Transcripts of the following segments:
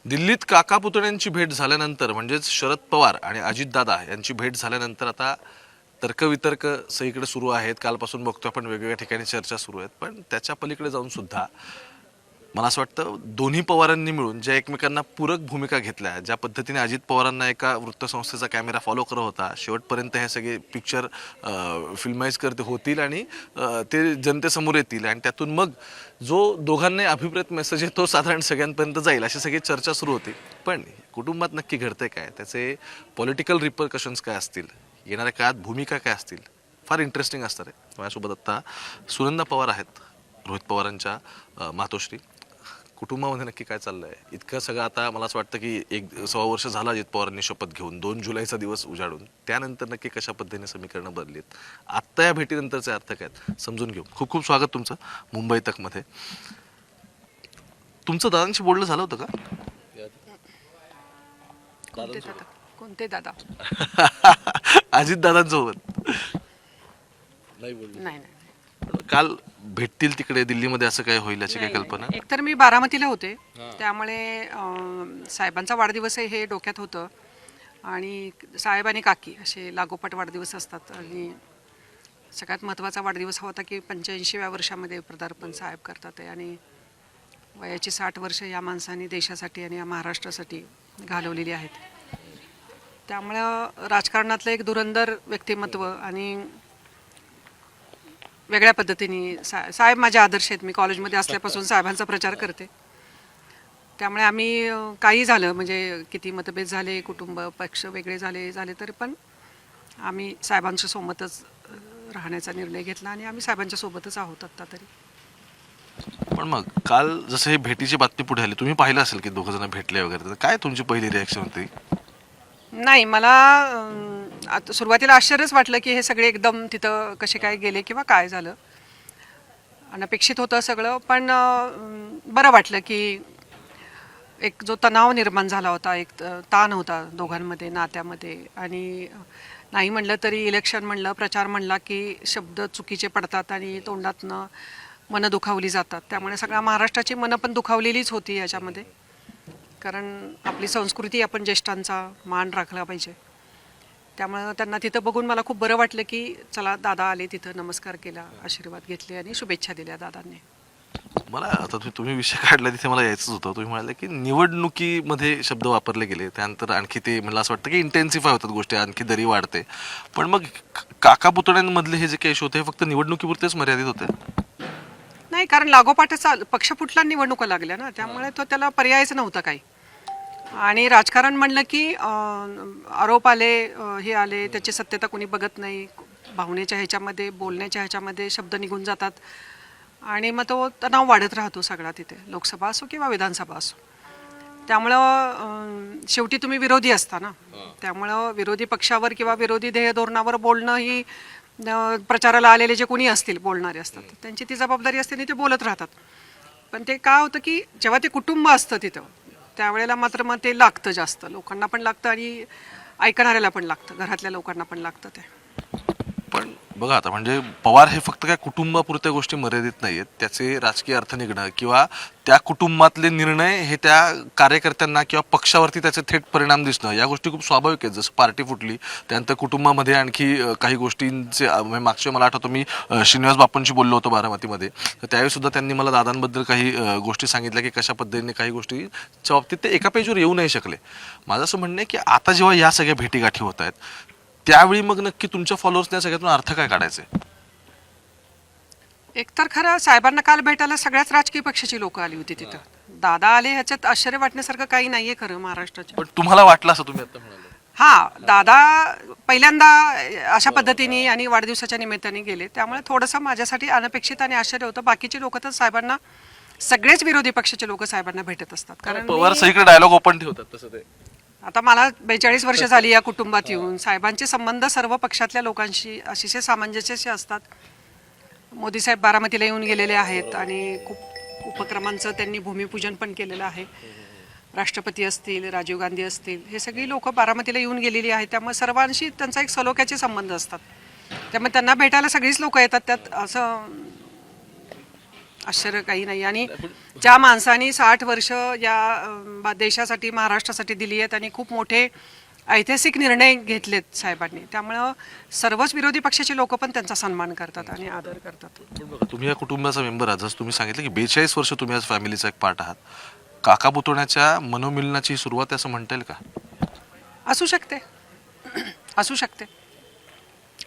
दिल्लीत काका पुतण्यांची भेट झाल्यानंतर म्हणजेच शरद पवार आणि अजितदादा यांची भेट झाल्यानंतर आता तर्कवितर्क सगळीकडे सुरू आहेत. कालपासून बघतो आपण वेगवेगळ्या ठिकाणी चर्चा सुरू आहेत. पण त्याच्या पलीकडे जाऊन सुद्धा मला असं वाटतं दोन्ही पवारांनी मिळून ज्या एकमेकांना पूरक भूमिका घेतल्या, ज्या पद्धतीने अजित पवारांना एका वृत्तसंस्थेचा कॅमेरा फॉलो करत होता, शेवटपर्यंत हे सगळे पिक्चर फिल्माइज करते होतील आणि ते जनतेसमोर येतील आणि त्यातून मग जो दोघांनाही अभिप्रेत मेसेज आहे तो साधारण सगळ्यांपर्यंत जाईल अशी सगळी चर्चा सुरू होती. पण कुटुंबात नक्की घडतंय काय, त्याचे पॉलिटिकल रिपरकशन्स काय असतील, येणाऱ्या काळात भूमिका काय असतील, फार इंटरेस्टिंग असणार आहे. माझ्यासोबत आत्ता सुनंदा पवार आहेत, रोहित पवारांच्या मातोश्री. कुटुंबामध्ये नक्की काय चाललंय इतकं सगळं आता मला असं वाटतं की 1-1.25 वर्ष झालं अजित पवारांनी शपथ घेऊन 2 जुलैचा दिवस उजाडून, त्यानंतर नक्की कशा पद्धतीने समीकरणं बदलीत, आत्ता या भेटीनंतरचे अर्थ काय समजून घेऊ. खूप खूप स्वागत तुमचं मुंबई तकमध्ये. तुमचं दादांशी बोलणं झालं होतं का? कोणते दादा? अजित दादांसोबत नाही नाही काल भेटतील तिकडे दिल्लीमध्ये असं काय होईल याची काही कल्पना? एकतर मी बारामतीला होते, त्यामुळे साहेबांचा वाढदिवस आहे हे डोक्यात होतं आणि साहेब आणि काकी असे लागोपाठ वाढदिवस असतात आणि सगळ्यात महत्त्वाचा वाढदिवस हा होता की 85व्या वर्षामध्ये पदार्पण साहेब करतात आहे आणि वयाची 60 वर्ष या माणसाने देशासाठी आणि या महाराष्ट्रासाठी घालवलेली आहेत. त्यामुळं राजकारणातलं एक धुरंधर व्यक्तिमत्व आणि वेगळ्या पद्धतीने साहेब माझे आदर्श आहेत. मी कॉलेजमध्ये असल्यापासून साहेबांचा प्रचार करते. त्यामुळे आम्ही काही झालं म्हणजे किती मतभेद झाले, कुटुंब पक्ष वेगळे झाले तरी पण आम्ही साहेबांच्या सोबतच राहण्याचा निर्णय घेतला आणि आम्ही साहेबांच्या सोबतच आहोत आत्ता तरी. पण मग काल जसं हे भेटीची बातमी पुढे आली, तुम्ही पाहिलं असेल की दोघं जण भेटले वगैरे, तर काय तुमची पहिली रिॲक्शन होती? नाही, मला आता सुरुवातीला आश्चर्यच वाटलं की हे सगळे एकदम तिथं कसे काय गेले किंवा काय झालं. अनपेक्षित होतं सगळं, पण बरं वाटलं की एक जो तणाव निर्माण झाला होता, एक ताण होता दोघांमध्ये नात्यामध्ये आणि नाही म्हणलं तरी इलेक्शन म्हणलं, प्रचार म्हणला की शब्द चुकीचे पडतात आणि तोंडातनं मनं दुखावली जातात. त्यामुळे सगळ्या महाराष्ट्राची मनं पण दुखावलेलीच होती याच्यामध्ये, कारण आपली संस्कृती आपण ज्येष्ठांचा मान राखला पाहिजे. त्यामुळं त्यांना तिथं बघून मला खूप बरं वाटलं की चला दादा आले, तिथं नमस्कार केला, आशीर्वाद घेतले आणि शुभेच्छा दिल्या दादांनी. मला आता तुम्ही विषय काढला तिथे मला यायचंच होतं. तुम्ही म्हणाले की निवडणुकीमध्ये शब्द वापरले गेले, त्यानंतर आणखी ते मला असं वाटतं की इंटेन्सिफाय होतात गोष्टी, आणखी दरी वाढते. पण मग काका पुतण्यांमधले हे जे काही इशू होते हे फक्त निवडणुकीपुरतेच मर्यादित होते? नाही, कारण लागोपाठच पक्ष फुटला, निवडणुका लागल्या ना, त्यामुळे तो त्याला पर्यायच नव्हता काही. आणि राजकारण म्हणलं की आरोप आले, हे आले, त्याची सत्यता कोणी बघत नाही, भावनेच्या ह्याच्यामध्ये बोलण्याच्या ह्याच्यामध्ये शब्द निघून जातात आणि मग तो तणाव वाढत राहतो सगळा तिथे, लोकसभा असो किंवा विधानसभा असो. त्यामुळं शेवटी तुम्ही विरोधी असता ना, त्यामुळं विरोधी पक्षावर किंवा विरोधी ध्येय धोरणावर बोलणं ही प्रचाराला आलेले जे कोणी असतील बोलणारे असतात त्यांची ती जबाबदारी असते आणि ते बोलत राहतात. पण ते काय होतं की जेव्हा ते कुटुंब असतं तिथं त्यावेळेला मात्र मग ते लागतं, जास्त लोकांना पण लागतं आणि ऐकणाऱ्याला पण लागतं, घरातल्या लोकांना पण लागतं ते. पण बघा आता म्हणजे पवार हे फक्त काय कुटुंबापुरत्या गोष्टी मर्यादित नाहीयेत, त्याचे राजकीय अर्थ निघणं किंवा त्या कुटुंबातले निर्णय हे त्या कार्यकर्त्यांना किंवा पक्षावरती त्याचे थेट परिणाम दिसणं, या गोष्टी खूप स्वाभाविक आहेत. जसं पार्टी फुटली त्यानंतर कुटुंबामध्ये आणखी काही गोष्टींचे मागच्या मला आठवतं मी श्रीनिवास बापूंशी बोललो होतो बारामतीमध्ये, तर त्यावेळी सुद्धा त्यांनी मला दादांबद्दल काही गोष्टी सांगितल्या की कशा पद्धतीने काही गोष्टीच्या बाबतीत ते एका पेजवर येऊ नाही शकले. माझं असं म्हणणं आहे की आता जेव्हा या सगळ्या भेटीगाठी होत आहेत त्यावेळी मग नक्की तुमच्या फॉलोअर्सने सगळ्यातून अर्थ काय काढायचे? एकतर खरं साहेबांना काल भेटायला सगळ्याच राजकीय पक्षाची लोक आली होती तिथं. दादा आले ह्याच्यात आश्चर्य वाटण्यासारखं काही नाहीये खरं महाराष्ट्राच्या. पण तुम्हाला वाटलं असं तुम्ही आता म्हणाले? हा, दादा पहिल्यांदा अशा पद्धतीने आणि वाढदिवसाच्या निमित्ताने गेले, त्यामुळे थोडंसं माझ्यासाठी अनपेक्षित आणि आश्चर्य होतं. बाकीचे लोक तर साहेबांना, सगळेच विरोधी पक्षाचे लोक साहेबांना भेटत असतात. कारण पवार सगळीकडे डायलॉग ओपन ठेवतात तसं ते. आता मला 42 वर्ष झाली या कुटुंबात येऊन. साहेबांचे संबंध सर्व पक्षातल्या लोकांशी अतिशय सामंजस्याचे असतात. मोदी साहेब बारामतीला येऊन गेलेले आहेत आणि खूप उपक्रमांचं त्यांनी भूमिपूजन पण केलेलं आहे. राष्ट्रपती असतील, राजीव गांधी असतील, हे सगळी लोक बारामतीला येऊन गेलेली आहेत. त्यामुळे सर्वांशी त्यांचा एक सलोख्याचे संबंध असतात. त्यामुळे त्यांना भेटायला सगळीच लोक येतात. त्यात असं आश्चर्य काही नाही. आणि ज्या माणसांनी 60 वर्ष या देशासाठी महाराष्ट्रासाठी दिली आहेत आणि खूप मोठे ऐतिहासिक निर्णय घेतलेत साहेबांनी, त्यामुळं सर्वच विरोधी पक्षाचे लोक पण त्यांचा सन्मान करतात आणि आदर करतात. पण बघा, तुम्ही या कुटुंबाचा मेंबर आहात, जसं तुम्ही सांगितलं की 42 वर्ष तुम्ही आज फॅमिलीचा एक पार्ट आहात. काका पुतण्याच्या मनोमिलनाची सुरुवात आहे असं म्हणता येईल का? असू शकते, असू शकते,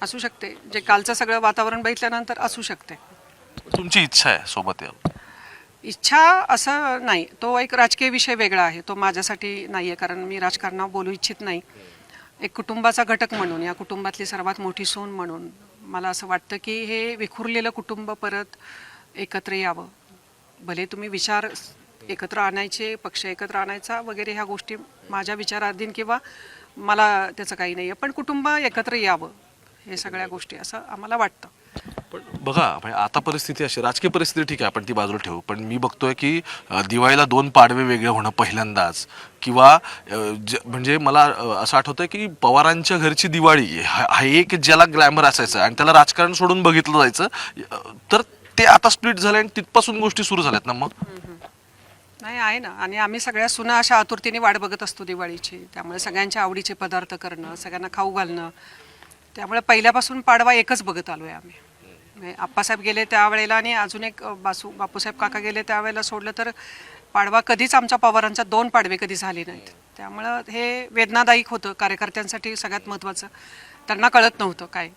असू शकते. जे कालचं सगळं वातावरण बघितल्यानंतर असू शकते. तुमची इच्छा आहे सोबत यावं? इच्छा असं नाही, तो एक राजकीय विषय वेगळा आहे, तो माझ्यासाठी नाही आहे, कारण मी राजकारणावर बोलू इच्छित नाही. एक कुटुंबाचा घटक म्हणून, या कुटुंबातली सर्वात मोठी सून म्हणून मला असं वाटतं की हे विखुरलेलं कुटुंब परत एकत्र यावं. भले तुम्ही विचार एकत्र आणायचे, पक्ष एकत्र आणायचा वगैरे, ह्या गोष्टी माझ्या विचाराधीन किंवा मला त्याचं काही नाही आहे, पण कुटुंब एकत्र यावं हे सगळ्या गोष्टी असं आम्हाला वाटतं. पण बघा, म्हणजे आता परिस्थिती अशी, राजकीय परिस्थिती ठीक आहे, आपण ती बाजूला ठेवू, पण मी बघतोय की दिवाळीला 2 पाडवे वेगळे होणं पहिल्यांदाच, किंवा म्हणजे मला असं आठवतंय की पवारांच्या घरची दिवाळी हा एक ज्याला ग्लॅमर असायचं आणि त्याला राजकारण सोडून बघितलं जायचं, तर ते आता स्प्लिट झालं आणि तिथपासून गोष्टी सुरू झाल्यात ना. मग नाही आहे ना, आणि आम्ही सगळ्या सुना अशा आतुरतेने वाट बघत असतो दिवाळीची, त्यामुळे सगळ्यांच्या आवडीचे पदार्थ करणं, सगळ्यांना खाऊ घालणं, त्यामुळे पहिल्यापासून पाडवा एकच बघत आलो आहे आम्ही. म्हणजे आप्पासाहेब गेले त्यावेळेला आणि अजून एक बापूसाहेब काका गेले त्यावेळेला सोडलं तर पाडवा कधीच आमच्या पवारांच्या 2 पाडवे कधी झाले नाहीत. त्यामुळं हे वेदनादायक होतं कार्यकर्त्यांसाठी, सगळ्यात महत्त्वाचं. त्यांना कळत नव्हतं काय.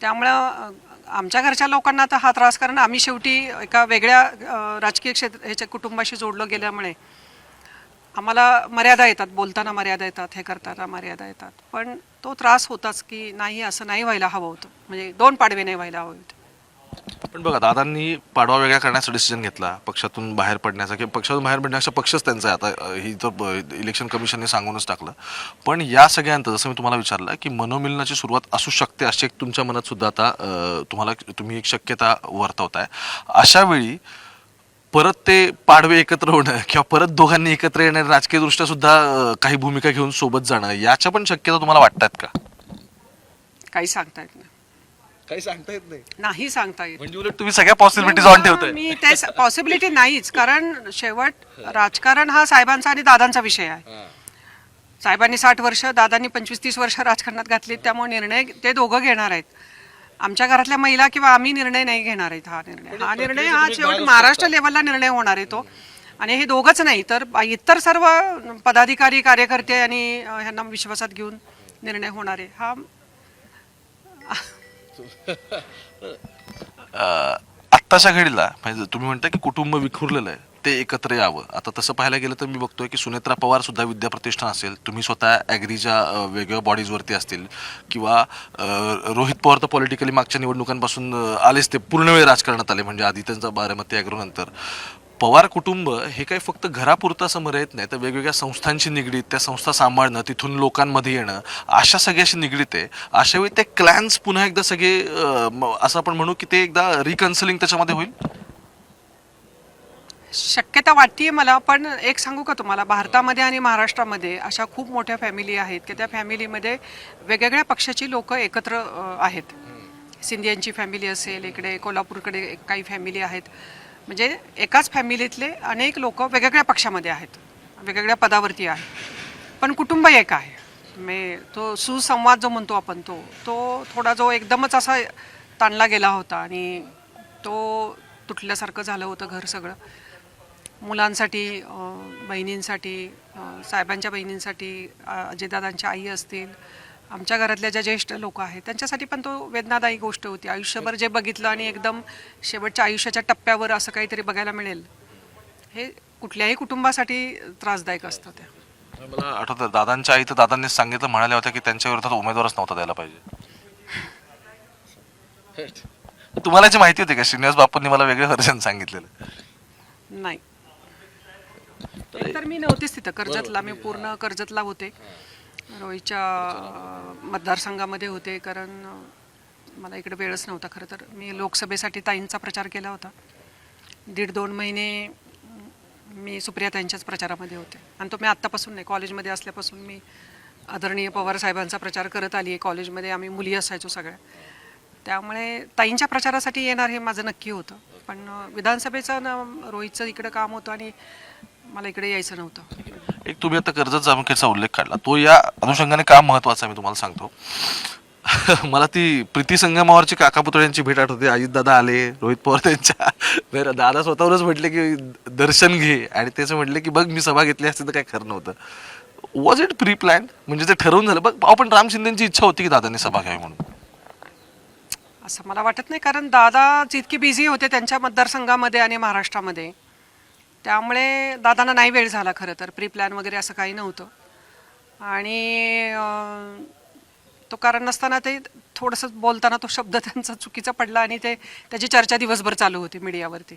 त्यामुळं आमच्या घरच्या लोकांना तर हा त्रास, कारण आम्ही शेवटी एका वेगळ्या राजकीय ह्याच्या कुटुंबाशी जोडलं गेल्यामुळे आम्हाला मर्यादा येतात, बोलताना मर्यादा येतात, हे करताना मर्यादा येतात. पण तो त्रास होताच की नाही, असं नाही व्हायला हवं होतं, म्हणजे 2 पाडवे नाही व्हायला हवे होते. पण बघा, दादांनी पाडवा वेगळा करण्याचा डिसिजन घेतला, पक्षातून बाहेर पडण्याचा, किंवा पक्षातून बाहेर पडण्याचा पक्षच त्यांचा आहे आता, ही तर इलेक्शन कमिशनने सांगूनच टाकलं. पण या सगळ्यांत जसं मी तुम्हाला विचारलं की मनोमिलनाची सुरुवात असू शकते, अशी एक तुमच्या मनात सुद्धा आता तुम्ही एक शक्यता वर्तवताय. अशा वेळी परत ते पाडवे एकत्र होणं किंवा परत दोघांनी एकत्र येणं, राजकीय दृष्ट्या सुद्धा काही भूमिका घेऊन सोबत जाणं, याच्या पण शक्यता तुम्हाला वाटतात का? काही सांगता येत नाही. काही सांगता येत नाही, नाही सांगता येत. म्हणजे उलट तुम्ही सगळ्या पॉसिबिलिटीज ऑन ठेवताय. मी त्या पॉसिबिलिटी नाहीच, कारण शेवट राजकारण हा साहेबांचा आणि दादांचा विषय आहे. साहेबांनी 60 वर्ष, दादांनी 25-30 वर्ष राजकारणात घातली, त्यामुळे निर्णय ते दोघं घेणार आहेत. आमच्या घरातल्या महिला किंवा आम्ही निर्णय नाही घेणार आहेत. हा निर्णय हा शेवट महाराष्ट्र लेवलला निर्णय होणार आहे तो. आणि हे दोघंच नाही तर इतर सर्व पदाधिकारी, कार्यकर्ते आणि ह्यांना विश्वासात घेऊन निर्णय होणार आहे हा. आत्ताच्या घडीला म्हणजे तुम्ही म्हणता की कुटुंब विखुरलेलं आहे, ते एकत्र यावं. आता तसं पाहायला गेलं तर मी बघतोय की सुनेत्रा पवार सुद्धा विद्याप्रतिष्ठान असेल, तुम्ही स्वतः ॲग्रीच्या वेगवेगळ्या बॉडीजवरती असतील, किंवा रोहित पवार तर पॉलिटिकली मागच्या निवडणुकांपासून आलेच, ते पूर्ण वेळ राजकारणात आले, म्हणजे आधी त्यांचा बारामती ॲग्रो नंतर. पवार कुटुंब हे काही फक्त घरापुरतं असं मर्यादित नाही, तर वेगवेगळ्या संस्थांशी निगडीत, त्या संस्था सांभाळणं, तिथून लोकांमध्ये येणं, अशा सगळ्याशी निगडीत आहे. अशा वेळी ते क्लॅन्स पुन्हा एकदा सगळे असं आपण म्हणू की ते एकदा रिकन्सिलिंग त्याच्यामध्ये होईल. शक्यता वाटतीये मला. पण एक सांगू का तुम्हाला, भारतामध्ये आणि महाराष्ट्रामध्ये अशा खूप मोठ्या फॅमिली आहेत की त्या फॅमिलीमध्ये वेगवेगळ्या पक्षाची लोक एकत्र आहेत. सिंधियांची फॅमिली असेल, इकडे कोल्हापूरकडे काही फॅमिली आहेत, म्हणजे एकाच फॅमिलीतले अनेक लोक वेगवेगळ्या पक्षामध्ये आहेत, वेगवेगळ्या पदावरती आहेत, पण कुटुंब एक आहे. म्हणजे तो सुसंवाद जो म्हणतो आपण, तो थोडा जो एकदमच असा ताणला गेला होता आणि तो तुटल्यासारखं झालं होतं घर सगळं. मुलांसाठी, बहिणींसाठी, साहेबांच्या बहिणींसाठी, अजयदादांच्या आई असतील, आमच्या घरातल्या ज्या ज्येष्ठ लोक आहेत त्यांच्यासाठी पण तो वेदनादायी गोष्ट होती. आयुष्यभर जे बघितलं आणि एकदम शेवटच्या आयुष्याच्या टप्प्यावर असं काहीतरी बघायला मिळेल, हे कुठल्याही कुटुंबासाठी त्रासदायक असतं. ते मला आठवतं दादांच्या आई तर दादांनी सांगितलं, म्हणाल्या होत्या की त्यांच्या विरोधात उमेदवारच नव्हता द्यायला पाहिजे. तुम्हाला याची माहिती होती का? श्रीनिवास बापूंनी मला वेगळं व्हर्जन सांगितलेलं. नाही, तर मी नव्हतेच तिथं कर्जतला, मी पूर्ण कर्जतला होते, रोहीच्या मतदारसंघामध्ये होते, कारण मला इकडे वेळच नव्हता. खरं तर मी लोकसभेसाठी ताईंचा प्रचार केला होता. 1.5-2 महिने मी सुप्रिया ताईंच्याच प्रचारामध्ये होते, आणि तो मी आत्तापासून नाही, कॉलेजमध्ये असल्यापासून मी आदरणीय पवार साहेबांचा प्रचार करत आली आहे. कॉलेजमध्ये आम्ही मुली असायचो सगळ्या, त्यामुळे ताईंच्या प्रचारासाठी येणार हे माझं नक्की होतं. पण विधानसभेचं ना रोहितचं इकडं काम होतं आणि मला इकडे यायचं नव्हतं. एक तुम्ही आता कर्जत जामखेडचा उल्लेख काढला, तो या अनुषंगाने का महत्वाचा आहे मी तुम्हाला सांगतो. मला ती प्रीती संगमावरची काका पुतळ्यांची भेट आठवते. अजितदादा आले, रोहित पवार त्यांच्या नाही, दादा स्वतःवरच म्हटले की दर्शन घे, आणि त्याचं म्हटले की बघ मी सभा घेतली असती तर काय खरं नव्हतं. वॉज इट प्री प्लॅन, म्हणजे ते ठरवून झालं? बघ आपण राम शिंदेची इच्छा होती की दादांनी सभा घ्यावी म्हणून. असं मला वाटत नाही, कारण दादाच इतके बिझी होते त्यांच्या मतदारसंघामध्ये आणि महाराष्ट्रामध्ये, त्यामुळे दादांना नाही वेळ झाला. खरं तर प्री प्लॅन वगैरे असं काही नव्हतं. आणि तो कारण नसताना ते थोडंसं बोलताना तो शब्द त्यांचा चुकीचा पडला आणि त्याची चर्चा दिवसभर चालू होती मीडियावरती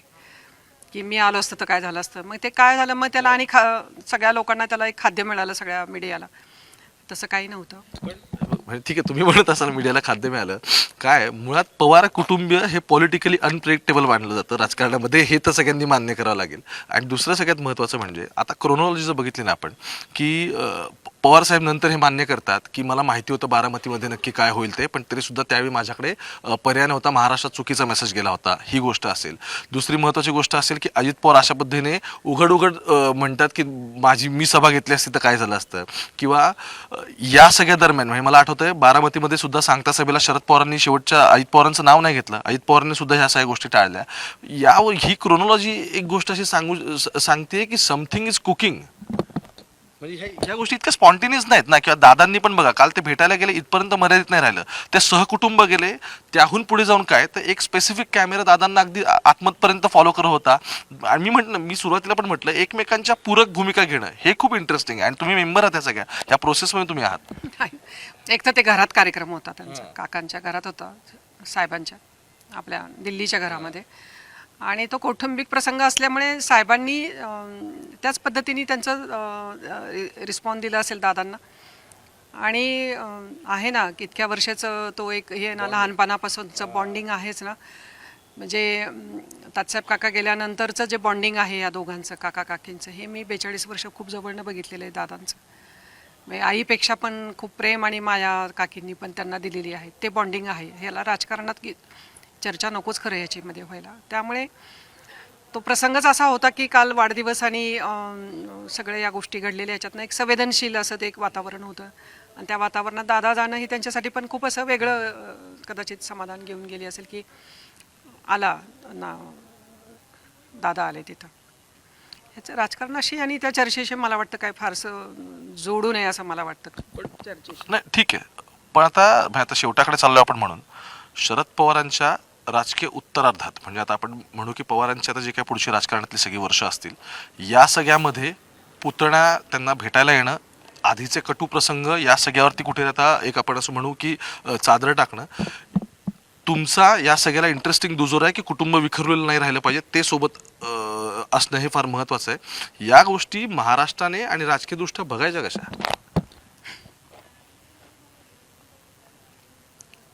की मी आलो असतं तर काय झालं असतं. मग ते काय झालं, मग त्याला आणि सगळ्या लोकांना त्याला एक खाद्य मिळालं, सगळ्या मीडियाला. तसं काही नव्हतं. म्हणजे ठीक आहे, तुम्ही म्हणत असाल मीडियाला खाद्य मिळालं. काय मुळात पवार कुटुंबीय हे पॉलिटिकली अनप्रेडिक्टेबल मानलं जातं राजकारणामध्ये, हे तर सगळ्यांनी मान्य करावं लागेल. आणि दुसरं सगळ्यात महत्त्वाचं म्हणजे आता क्रोनॉलॉजी जर बघितली ना आपण, की पवार साहेब नंतर हे मान्य करतात की मला माहिती होतं बारामतीमध्ये नक्की काय होईल ते, पण तरी सुद्धा त्यावेळी माझ्याकडे पर्याय नव्हता, महाराष्ट्रात चुकीचा मेसेज गेला होता, ही गोष्ट असेल. दुसरी महत्त्वाची गोष्ट असेल की अजित पवार अशा पद्धतीने उघड म्हणतात की मी सभा घेतली असती तर काय झालं असतं. किंवा या सगळ्या दरम्यान म्हणजे मला आठवतंय बारामतीमध्ये सुद्धा सांगता सभेला शरद पवारांनी शेवटच्या अजित पवारांचं नाव नाही घेतलं, अजित पवारांनी सुद्धा ह्या सगळ्या गोष्टी टाळल्या. ही क्रोनॉलॉजी एक गोष्ट अशी सांगते की समथिंग इज कुकिंग. म्हणजे ह्या गोष्टी इतक्या स्पॉन्टेनियस नाहीत ना. किंवा दादांनी पण बघा, काल ते भेटायला गेले इथपर्यंत मर्यादित नाही राहिलं, ते सहकुटुंब गेले. त्याहून पुढे जाऊन काय तर एक स्पेसिफिक कॅमेरा दादांना अगदी आतमतपर्यंत फॉलो करत होता. आणि मी सुरुवातीला पण म्हटलं एकमेकांच्या पूरक भूमिका घेणं हे खूप इंटरेस्टिंग आहे. आणि तुम्ही मेंबर आहात या सगळ्या या प्रोसेसमध्ये तुम्ही आहात. एक तर ते घरात कार्यक्रम होता त्यांचा, काकांच्या घरात होता, साहेबांच्या आपल्या दिल्लीच्या घरामध्ये. आणि तो कौटुंबिक प्रसंग असल्यामुळे साहेबांनी त्याच पद्धतीने त्यांचं रिस्पॉन्स दिला असेल दादांना. आणि आहे ना की इतक्या वर्षाचं तो एक हे ना लहानपणापासूनचं बॉन्डिंग आहेच ना. म्हणजे तात्यासाहेब काका गेल्यानंतरचं जे बॉन्डिंग आहे या दोघांचं, काका काकींचं, हे मी 42 वर्ष खूप जवळनं बघितलेलं आहे दादांचं. म्हणजे आईपेक्षा पण खूप प्रेम आणि माया काकींनी पण त्यांना दिलेली आहे. ते बॉन्डिंग आहे. ह्याला राजकारणात चर्चा नकोच खरं याच्यामध्ये व्हायला. त्यामुळे तो प्रसंगच असा होता की काल वाढदिवस आणि सगळ्या या गोष्टी घडलेल्या याच्यातनं एक संवेदनशील असं ते एक वातावरण होतं. आणि त्या वातावरणात दादा जाणं ही त्यांच्यासाठी पण खूप असं वेगळं कदाचित समाधान घेऊन गेली असेल की आला ना, दादा आले तिथं. ह्याचं राजकारणाशी आणि त्या चर्चेशी मला वाटतं काय फारसं जोडू नये असं मला वाटतं. पण चर्चेशी नाही, ठीक आहे. पण आता शेवटाकडे चाललो आपण. म्हणून शरद पवारांच्या राजकीय उत्तरार्धात, म्हणजे आता आपण म्हणू की पवारांची आता जे काही पुढची राजकारणातली सगळी वर्ष असतील, या सगळ्यामध्ये पुतण्या त्यांना भेटायला येणं, आधीचे कटू प्रसंग, या सगळ्यावरती कुठे आता एक आपण असं म्हणू की चादर टाकणं, तुमचा या सगळ्याला इंटरेस्टिंग दुजोरा आहे की कुटुंब विखरलेलं नाही राहिलं पाहिजे, ते सोबत असणं हे फार महत्त्वाचं आहे. या गोष्टी महाराष्ट्राने आणि राजकीयदृष्ट्या बघायच्या कशा?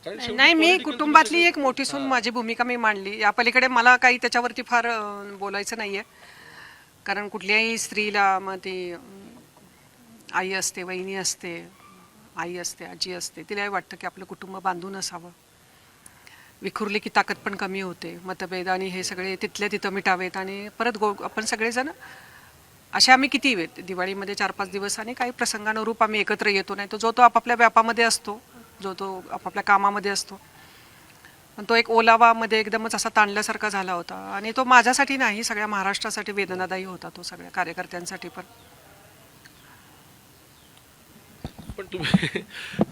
नाही, मी कुटुंबातली एक मोठी सून, माझी भूमिका मी मांडली. या पलीकडे मला काही त्याच्यावरती फार बोलायचं नाहीये. कारण कुठल्याही स्त्रीला मग ती आई असते, वहिनी असते, आई असते, आजी असते, तिलाही वाटतं की आपलं कुटुंब बांधून असावं. विखुरली की ताकद पण कमी होते. मतभेद आणि हे सगळे तिथल्या तिथं मिटावेत आणि परत आपण सगळेजण असे आम्ही किती दिवाळीमध्ये 4-5 दिवस आणि काही प्रसंगानुरूप आम्ही एकत्र येतो. नाही तो जो आपापल्या व्यापामध्ये असतो, जो आपापल्या कामामध्ये असतो. पण तो एक ओलावामध्ये एकदमच असा ताणल्यासारखा झाला होता. आणि तो माझ्यासाठी नाही, सगळ्या महाराष्ट्रासाठी वेदनादायी होता तो, सगळ्या कार्यकर्त्यांसाठी पण. पण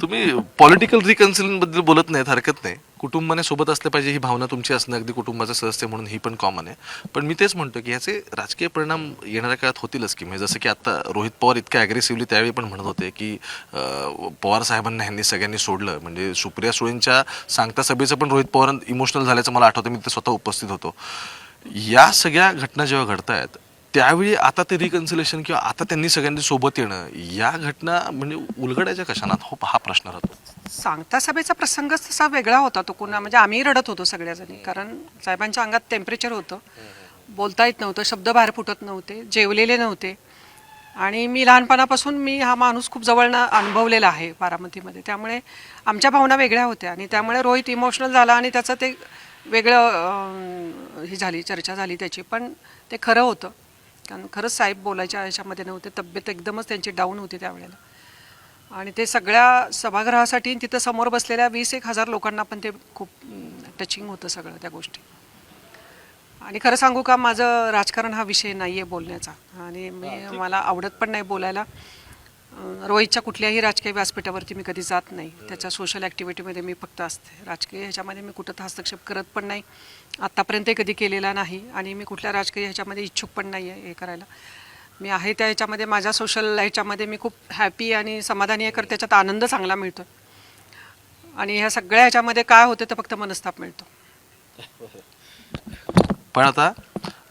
तुम्ही पॉलिटिकल रिकन्सिलिंग बद्दल बोलत नाहीत, हरकत नाही. कुटुंबाने सोबत असलं पाहिजे ही भावना तुमची असणं अगदी कुटुंबाचं सदस्य म्हणून ही पण कॉमन आहे. पण मी तेच म्हणतो की याचे राजकीय परिणाम येणाऱ्या काळात होतीलच की. म्हणजे जसं की आता रोहित पवार इतक्या ॲग्रेसिव्हली त्यावेळी पण म्हणत होते की पवार साहेबांना ह्यांनी सगळ्यांनी सोडलं. म्हणजे सुप्रिया सुळेंच्या सांगता सभेचं पण रोहित पवार इमोशनल झाल्याचं मला आठवतं, मी ते स्वतः उपस्थित होतो. या सगळ्या घटना जेव्हा घडतायत त्यावेळी आता ते रिकन्सिलेशन किंवा आता त्यांनी सगळ्यांनी सोबत येणं, या घटना म्हणजे उलगडायच्या कशाना, हा प्रश्न राहतो. सांगता सभेचा प्रसंगच तसा वेगळा होता तो. म्हणजे आम्ही रडत होतो सगळ्याजणी, कारण साहेबांच्या अंगात टेम्परेचर होतं, बोलता येत नव्हतं, शब्द बाहेर फुटत नव्हते, जेवलेले नव्हते. आणि मी लहानपणापासून हा माणूस खूप जवळनं अनुभवलेला आहे बारामतीमध्ये, त्यामुळे आमच्या भावना वेगळ्या होत्या. आणि त्यामुळे रोहित इमोशनल झाला आणि त्याचं ते वेगळं ही झाली, चर्चा झाली त्याची, पण ते खरं होतं. कारण खरंच साहेब बोलायच्या ह्याच्यामध्ये नव्हते, तब्येत एकदमच त्यांची डाऊन होती त्यावेळेला. आणि ते सगळ्या सभागृहासाठी तिथं समोर बसलेल्या 20,000 लोकांना पण ते खूप टचिंग होतं सगळं त्या गोष्टी. आणि खरं सांगू का, माझं राजकारण हा विषय नाही आहे बोलण्याचा, आणि मला आवडत पण नाही बोलायला. रोहितच्या कुठल्याही राजकीय व्यासपीठावरती मी कधी जात नाही. त्याच्या सोशल ॲक्टिव्हिटीमध्ये मी फक्त असते. राजकीय ह्याच्यामध्ये मी कुठं हस्तक्षेप करत पण नाही, आत्तापर्यंतही कधी केलेला नाही, आणि मी कुठल्या राजकीय ह्याच्यामध्ये इच्छुक पण नाही आहे हे करायला. मी आहे त्या ह्याच्यामध्ये, माझ्या सोशल ह्याच्यामध्ये मी खूप हॅपी आणि समाधानी आहे, कारण त्याच्यात आनंद चांगला मिळतो. आणि ह्या सगळ्या ह्याच्यामध्ये काय होतं तर फक्त मनस्ताप मिळतो. पण आता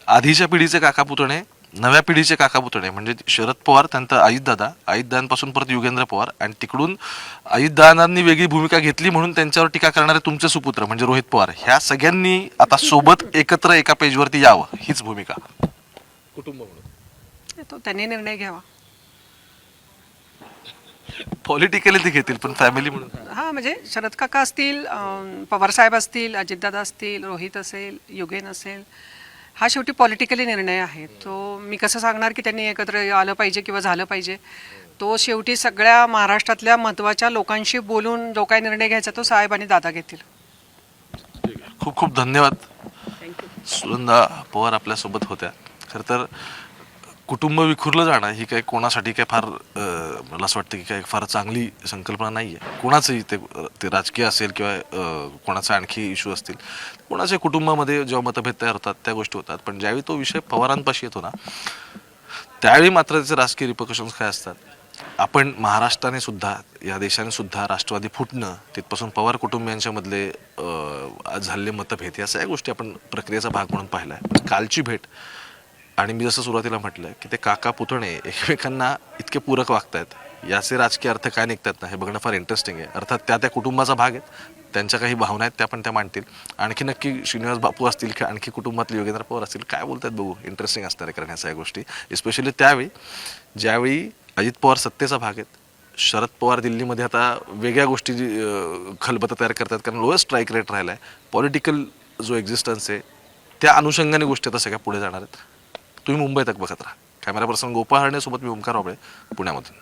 आधीच्या पिढीचे काका पुतणे, नव्या पिढीचे काका पुतणे म्हणजे शरद पवार, त्यानंतर अजितदादांपासून परत युगेंद्र पवार, आणि तिकडून अजितदादांनी वेगळी भूमिका घेतली म्हणून त्यांच्यावर टीका करणारे तुमचे सुपुत्र म्हणजे रोहित पवार, ह्या सगळ्यांनी आता सोबत एकत्र एका पेजवरती यावं, हीच भूमिका कुटुंब म्हणून. तो त्यांनी निर्णय घ्यावा. पॉलिटिकली ते घेतील, पण फॅमिली म्हणून हां, म्हणजे शरद काका असतील, पवारसाहेब असतील, अजितदादा असतील, रोहित असेल, युगेन असेल, हा शेवटी पॉलिटिकली निर्णय आहे. तो मी कसं सांगणार की त्यांनी एकत्र आलं पाहिजे किंवा झालं पाहिजे. तो शेवटी सगळ्या महाराष्ट्रातल्या महत्त्वाच्या लोकांशी बोलून जो काही निर्णय घ्यायचा तो साहेब आणि दादा घेतील. खूप खूप धन्यवाद. थँक्यू. सुनंदा पवार आपल्यासोबत होत्या. खरं तर कुटुंब विखुरलं जाणं ही काही कोणासाठी काय फार मला असं वाटतं की काही फार चांगली संकल्पना नाही आहे. कोणाचंही ते राजकीय असेल किंवा कोणाचे आणखी इश्यू असतील, कोणाच्या कुटुंबामध्ये जेव्हा मतभेद तयार होतात त्या गोष्टी होतात. पण ज्यावेळी तो विषय पवारांपाशी येतो ना, त्यावेळी मात्र त्याचे राजकीय रिपकशन्स काय असतात. आपण महाराष्ट्राने सुद्धा, या देशाने सुद्धा राष्ट्रवादी फुटणं, तिथपासून पवार कुटुंबियांच्या मधले आज झालेले मतभेद, या सगळ्या गोष्टी आपण प्रक्रियेचा भाग म्हणून पाहिला आहे. कालची भेट, आणि मी जसं सुरुवातीला म्हटलं की ते काका पुतणे एकमेकांना इतके पूरक वागतायत, याचे राजकीय अर्थ काय निघतात ना, हे बघणं फार इंटरेस्टिंग आहे. अर्थात त्या कुटुंबाचा भाग आहेत, त्यांच्या काही भावना आहेत त्या पण त्या मांडतील. आणखी नक्की श्रीनिवास बापू असतील किंवा आणखी कुटुंबातले योगेंद्र पवार असतील, काय बोलतात बघू. इंटरेस्टिंग असणार आहे करण्याच्या या गोष्टी, एस्पेशली त्यावेळी ज्यावेळी अजित पवार सत्तेचा भाग आहेत, शरद पवार दिल्लीमध्ये आता वेगळ्या गोष्टी खलबतं तयार करतात, कारण लोएस्ट स्ट्राईक रेट राहिला आहे. पॉलिटिकल जो एक्झिस्टन्स आहे त्या अनुषंगाने गोष्टी आता सगळ्या पुढे जाणार आहेत. तुम्ही मुंबई तक बघत राहा. कॅमेरा पर्सन गोपाळ हरणेसोबत मी ओमकार वाबळे, पुण्यामधून.